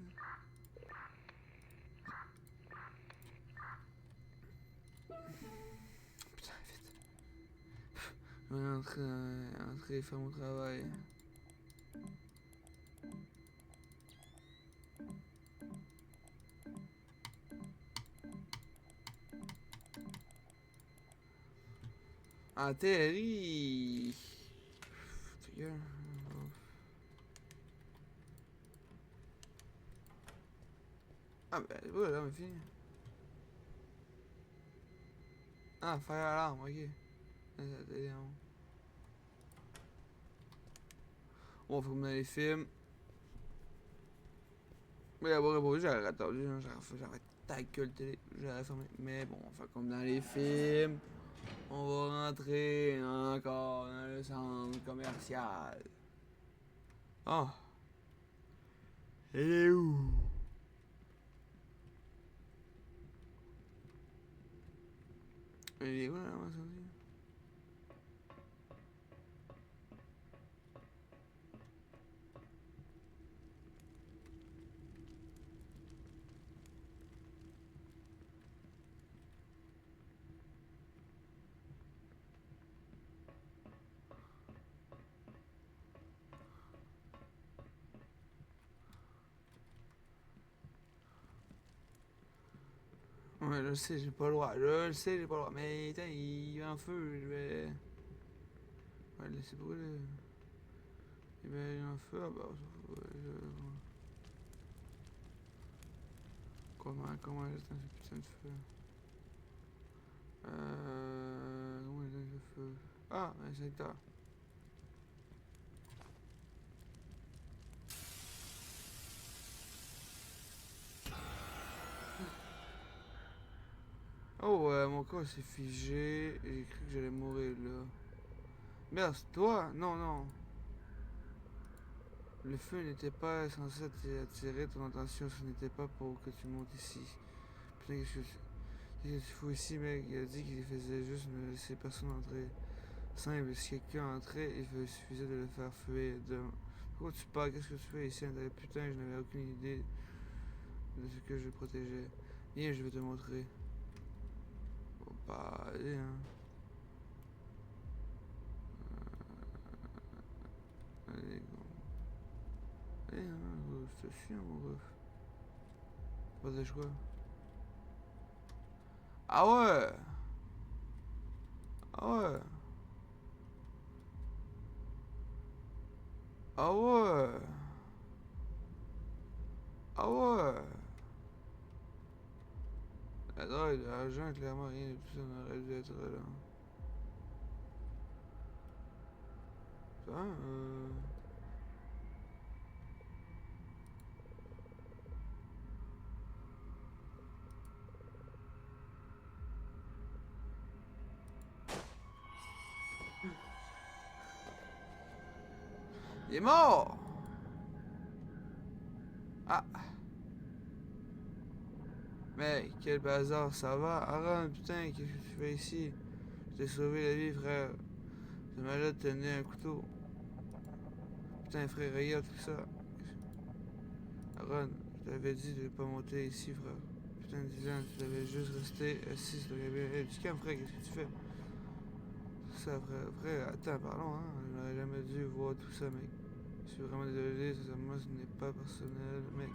Putain, vite. Je vais entrer faire mon travail. Atterri! Ta gueule. Ah ben, voilà, on finit. Ah, fire alarm, ok. On va comme dans les films. Mais d'abord répondu, j'aurais attendu, j'aurais ta gueule télé, j'aurais fermé. Mais bon, on fait comme dans les films. On va rentrer encore dans le centre commercial. Oh. Elle est où? Elle est où la maçonnerie? Ouais, je le sais, j'ai pas le droit. Je le sais, j'ai pas le droit. Mais putain, il y a un feu, je vais. Ouais, laisser brûler. Il y a un feu, ah bah. Ouais, comment j'éteins ce putain de feu? Comment j'éteins ce feu? Ah, un secteur. Oh, mon corps s'est figé. J'ai cru que j'allais mourir là. Merde, c'est toi? Non, non. Le feu n'était pas censé attirer ton attention, ce n'était pas pour que tu montes ici. Putain, qu'est-ce que tu fous ici, mec? Il a dit qu'il faisait juste ne laisser personne entrer. Simple, si quelqu'un entrait, il suffisait de le faire fuir. Pourquoi tu parles? Qu'est-ce que tu fais ici? Putain, je n'avais aucune idée de ce que je protégeais. Viens, je vais te montrer. Bon, bah, allez, hein. Allez, go. Allez, hein, gros, je te suis, mon ref. Pas de choix. Ah ouais! Ah ouais! Ah ouais! Ah ouais! La drogue, l'argent, clairement, rien de tout ça n'aurait dû être là. Ça, Il est mort! Ah! Mec, quel bazar, ça va? Aaron, putain, qu'est-ce que tu fais ici? Je t'ai sauvé la vie, frère. Ce malade tenait un couteau. Putain, frère, regarde tout ça. Aaron, je t'avais dit de ne pas monter ici, frère. Putain, Dylan, tu devais juste rester assis sur le cabine. Hey, tu calmes, frère, qu'est-ce que tu fais? Tout ça, frère. Frère, attends, parlons, hein. Je n'aurais jamais dû voir tout ça, mec. Je suis vraiment désolé, sincèrement, ce n'est pas personnel, mec.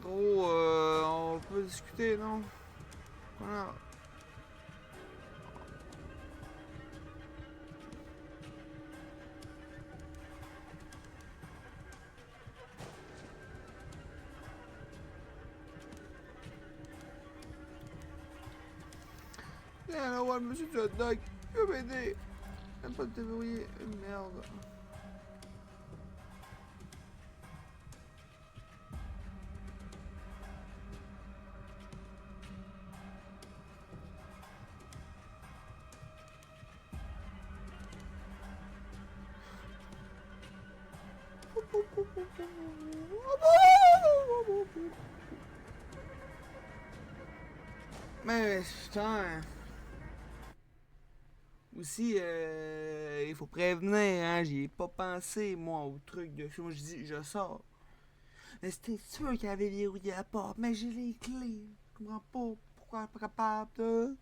Gros, on peut discuter, non? Voilà. Viens là, ouais, monsieur du hot dog. Il va m'aider. Même pas de te verrouiller. Merde. Mais putain. Aussi, il faut prévenir, hein. J'y ai pas pensé, moi, au truc de film. Je dis, je sors. Mais c'était sûr qu'il avait verrouillé la porte. Mais j'ai les clés. Je comprends pas pourquoi elle est pas capable de.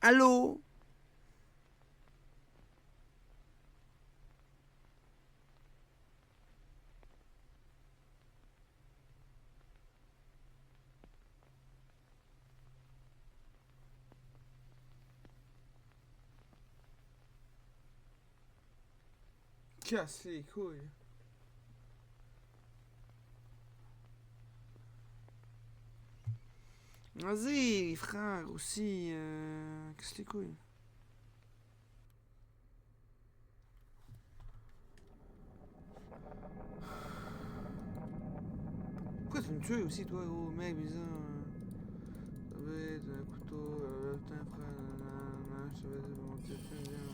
Allô? Casse les couilles. Vas-y, frère, aussi. Casse les couilles. Pourquoi tu me tues aussi, toi, gros mec bizarre? T'avais un couteau, putain, frère, nanana, je savais de mon téléphone, bien.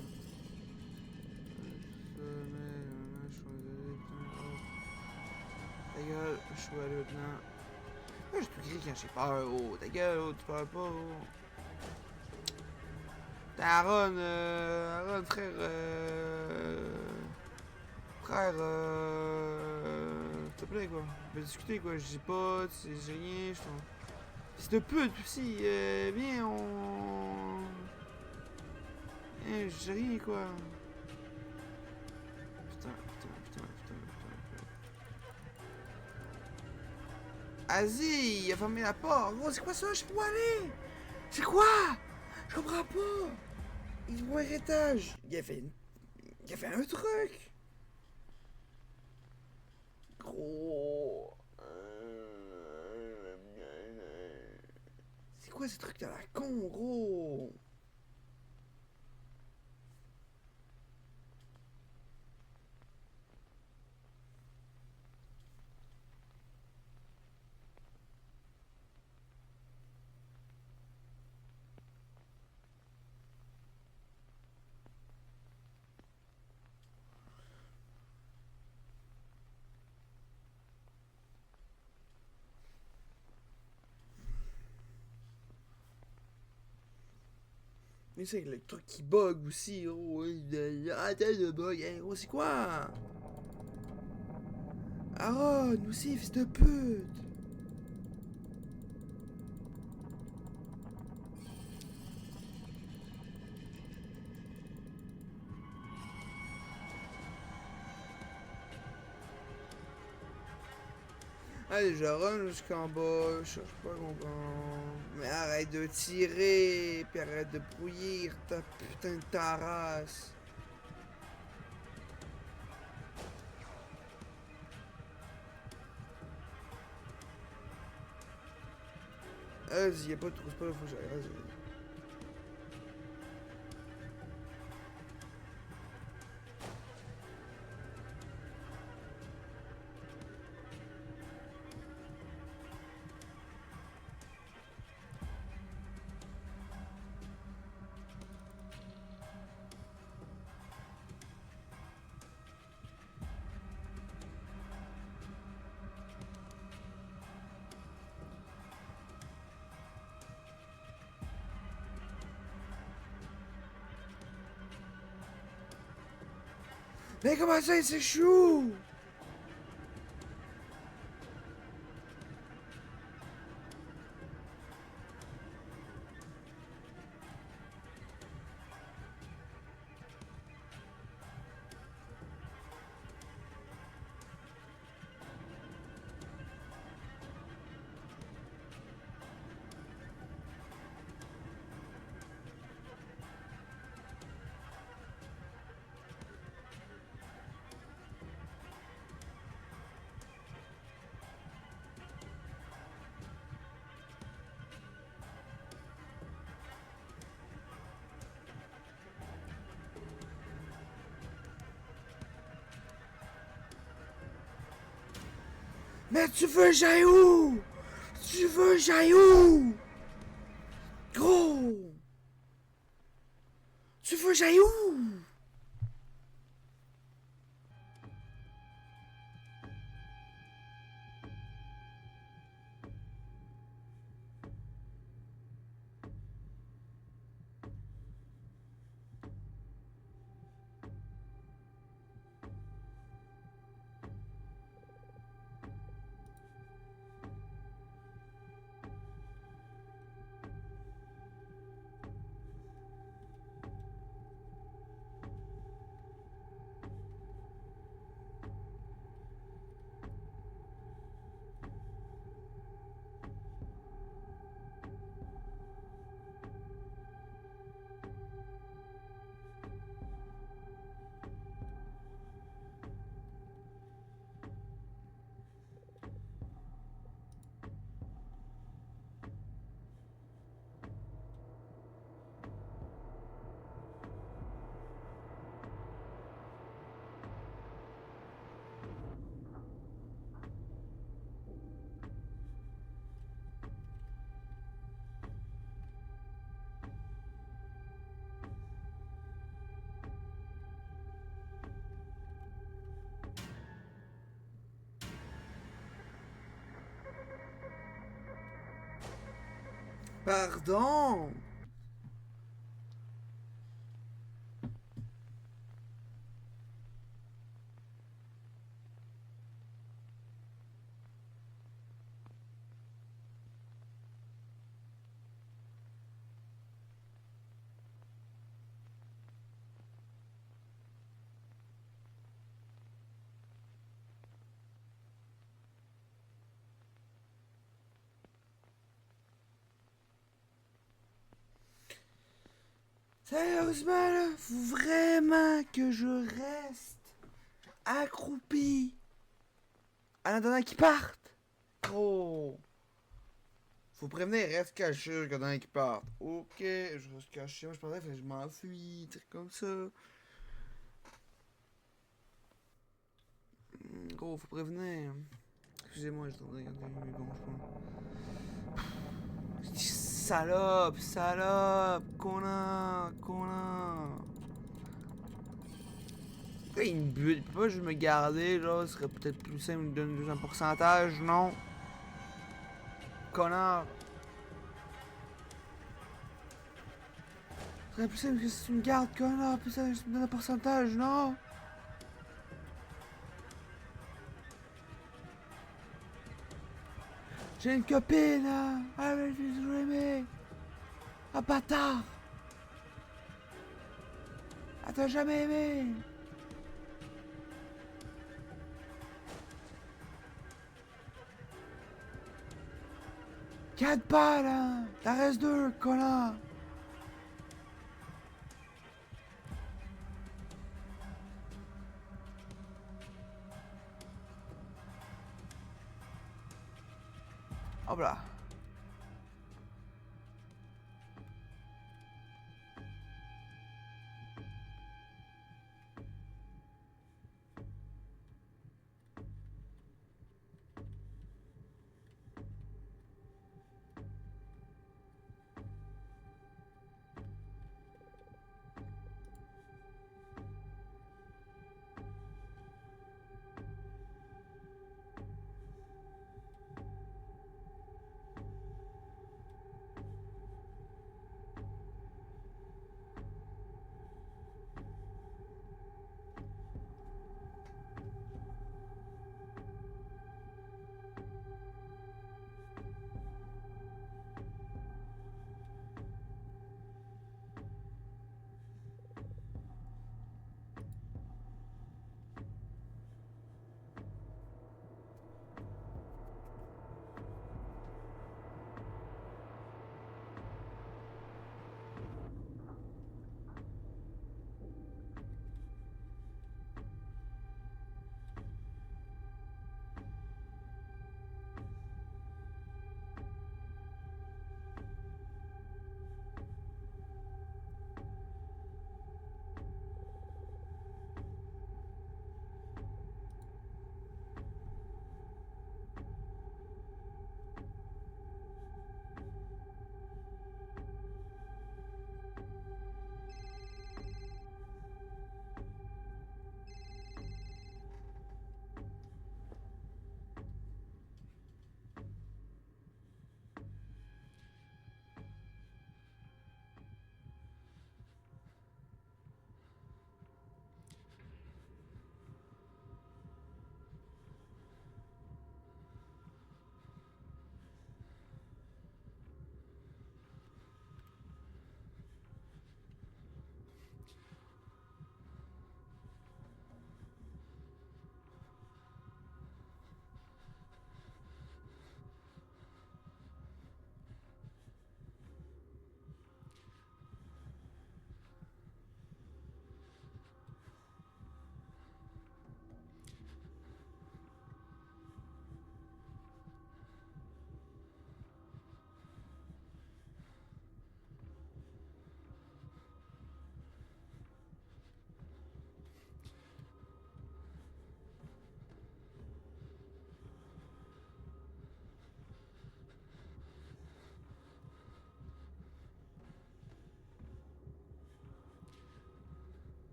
Ça, mais, nanana, je suis désolé, putain, oh. Ta gueule, je suis allé maintenant. Moi, j'ai tout crié quand j'ai peur, oh. Ta gueule, oh, tu parles pas, oh. T'es Aaron, Aaron, frère, frère, s'il te plaît, quoi. On peut discuter, quoi. Je dis pas, j'ai rien, je t'en. Fils de pute aussi, viens, on. Viens, j'ai rien, quoi. Putain, putain, putain, putain, putain. Vas-y, il a fermé la porte. Gros, c'est quoi ça? Je peux pas aller. C'est quoi? Je comprends pas. Il voit un étage. Il a fait un truc. Gros. C'est quoi ce truc de la con, gros? Mais c'est le truc qui bug aussi, oh, arrêtez de bug, hein, gros, c'est quoi? Aaron, aussi, fils de pute! Allez, je run jusqu'en bas, je cherche pas à comprendre. Mais arrête de tirer, puis arrête de brouillir ta putain de tarasse. Vas-y, y'a pas de trou, c'est pas là, faut que j'aille, vas-y. Mais comment ça, c'est chou? Mais tu veux j'aille où? Tu veux j'aille où? Gros! Tu veux j'aille où? Pardon? Sérieusement, là, faut vraiment que je reste accroupi en attendant qu'ils partent? Gros! Faut prévenir, reste caché jusqu'à temps qu'ils partent. Ok, je reste caché. Moi, je pensais que je m'enfuis, truc comme ça. Gros, faut prévenir. Excusez-moi, j'étais en train de regarder mes gonflements. Salope, salope, connard, connard. Pourquoi il me bute? Il peut pas juste me garder, là, ce serait peut-être plus simple de me donner un pourcentage, non? Connard. Ce C'est plus simple que si tu me gardes, connard. Puis ça, tu me donnes un pourcentage, non? J'ai une copine, là. Ah, mais je vais toujours aimé. Ah, bâtard. Elle t'a jamais aimé. Quatre pas, là. T'en reste deux, connard. Hop là.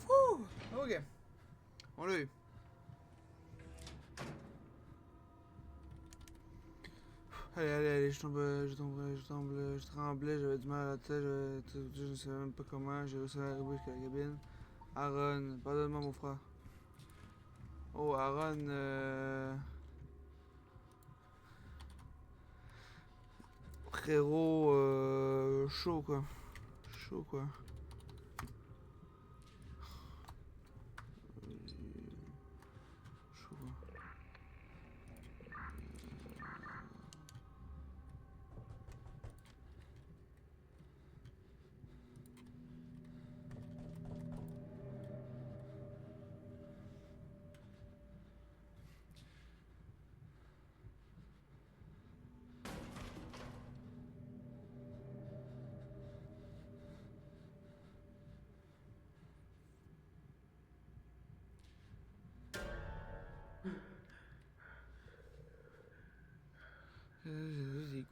Ouh! Ok. On l'a eu. Allez, allez, allez, je tremblais, j'avais du mal à la tête, je ne savais même pas comment, j'ai réussi à arriver jusqu'à la cabine. Aaron, pardonne-moi mon frère. Oh, Aaron, frérot, chaud quoi. Chaud quoi. Chaud quoi.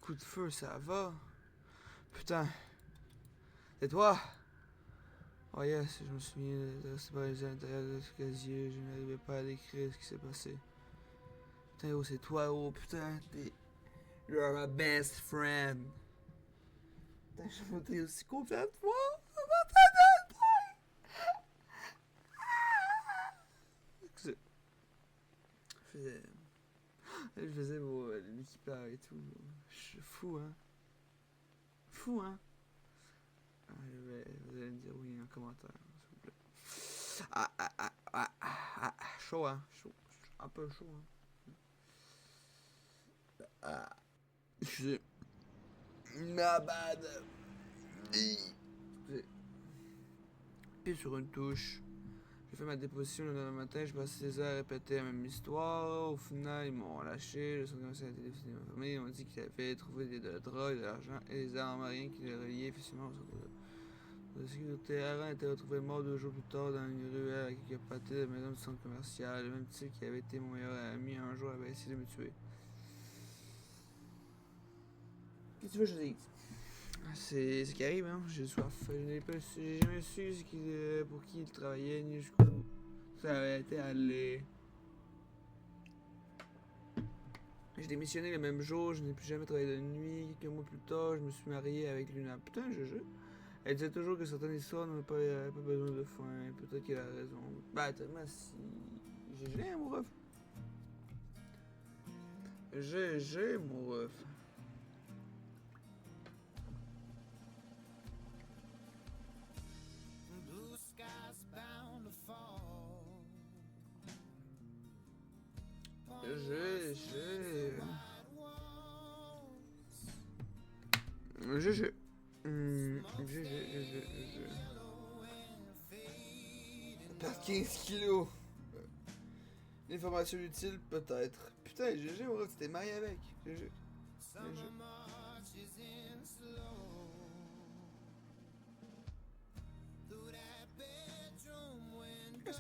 coup de feu, ça va. Putain. C'est toi? Oh yes, je me souviens de rester paralysé à l'intérieur de ce casier. Je n'arrivais pas à décrire ce qui s'est passé. Putain, oh, c'est toi, oh, putain, t'es... You're my best friend. Putain, je suis aussi content de toi. Excusez. Je faisais l'équipe là et tout. Je suis fou, hein. Fou, hein. Ah, vous allez me dire oui en commentaire, s'il vous plaît. Chaud, hein. Chaud. Un peu chaud, hein. Excusez. Ma bad. Excusez. Puis sur une touche. J'ai fait ma déposition le lendemain matin, je passais des heures à répéter la même histoire. Au final, ils m'ont lâché. Le centre commercial a été défini de ma famille. Ils m'ont dit qu'ils avaient trouvé de la drogue, de l'argent et des armes à rien qui les reliaient effectivement au centre de sécurité. Aaron a été retrouvé mort 2 jours plus tard dans une ruelle à quelques pâtés de la maison du centre commercial. Le même type qui avait été mon meilleur ami un jour avait essayé de me tuer. Qu'est-ce que tu veux que je dise? C'est ce qui arrive, hein. J'ai soif. J'ai jamais su pour qui il travaillait, ni jusqu'où ça avait été allé. J'ai démissionné le même jour, je n'ai plus jamais travaillé de nuit. Quelques mois plus tard, je me suis marié avec Luna. Putain, je. Elle disait toujours que certaines histoires n'avaient pas besoin de fin. Peut-être qu'elle a raison. Bah, tellement si. GG, mon ref. GG, mon ref. GG. Perdre 15 kilos. L'information utile, peut-être. Putain, GG, mon ref, t'es marié avec. GG. C'est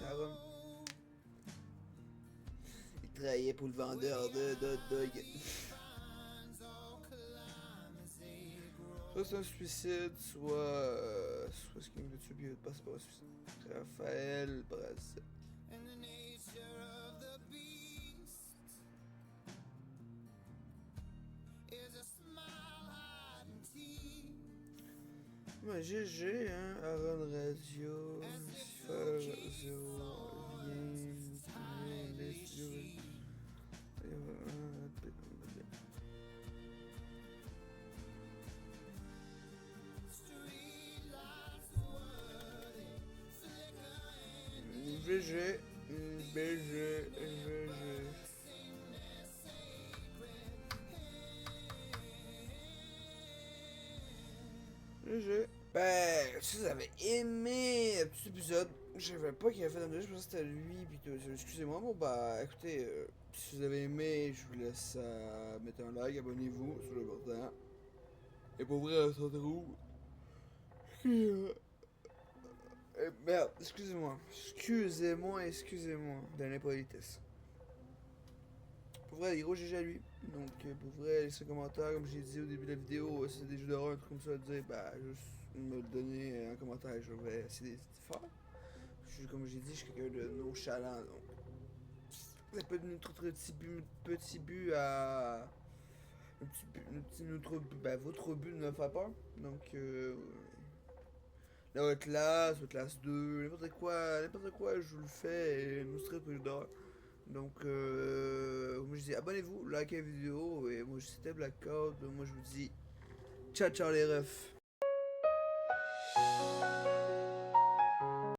à Rome. Il travaillait pour le vendeur de hot dog. Soit c'est un suicide, soit ce qu'il veut tuer puis il passe par un suicide. Raphaël Brasset. Ouais, GG, hein, Aaron Radio, Lucifer, Zero, les studios. GG, BG, GG. GG. Ben, si vous avez aimé le petit épisode, je savais pas qu'il avait fait un vidéo, je pensais que c'était lui, pis tout. Excusez-moi, bon bah écoutez, si vous avez aimé, je vous laisse mettre un like, abonnez-vous, c'est important. Et pour vrai, on se retrouve. Merde, excusez-moi de l'impolitesse. Pour vrai, les gros GG à lui. Donc, pour vrai, laissez un commentaire, comme j'ai dit au début de la vidéo, si c'est des jeux d'horreur, un truc comme ça à dire, bah, juste me le donner en commentaire, je vais essayer de faire. Comme j'ai dit, je suis quelqu'un de nonchalant, donc. Ça peut être notre petit but à. Votre but de me faire peur. Donc, la classe 2, n'importe quoi, je vous le fais et nous serez plus d'heure. Donc, moi je dis abonnez-vous, likez la vidéo et moi c'était Blackcard. Moi je vous dis ciao ciao les refs.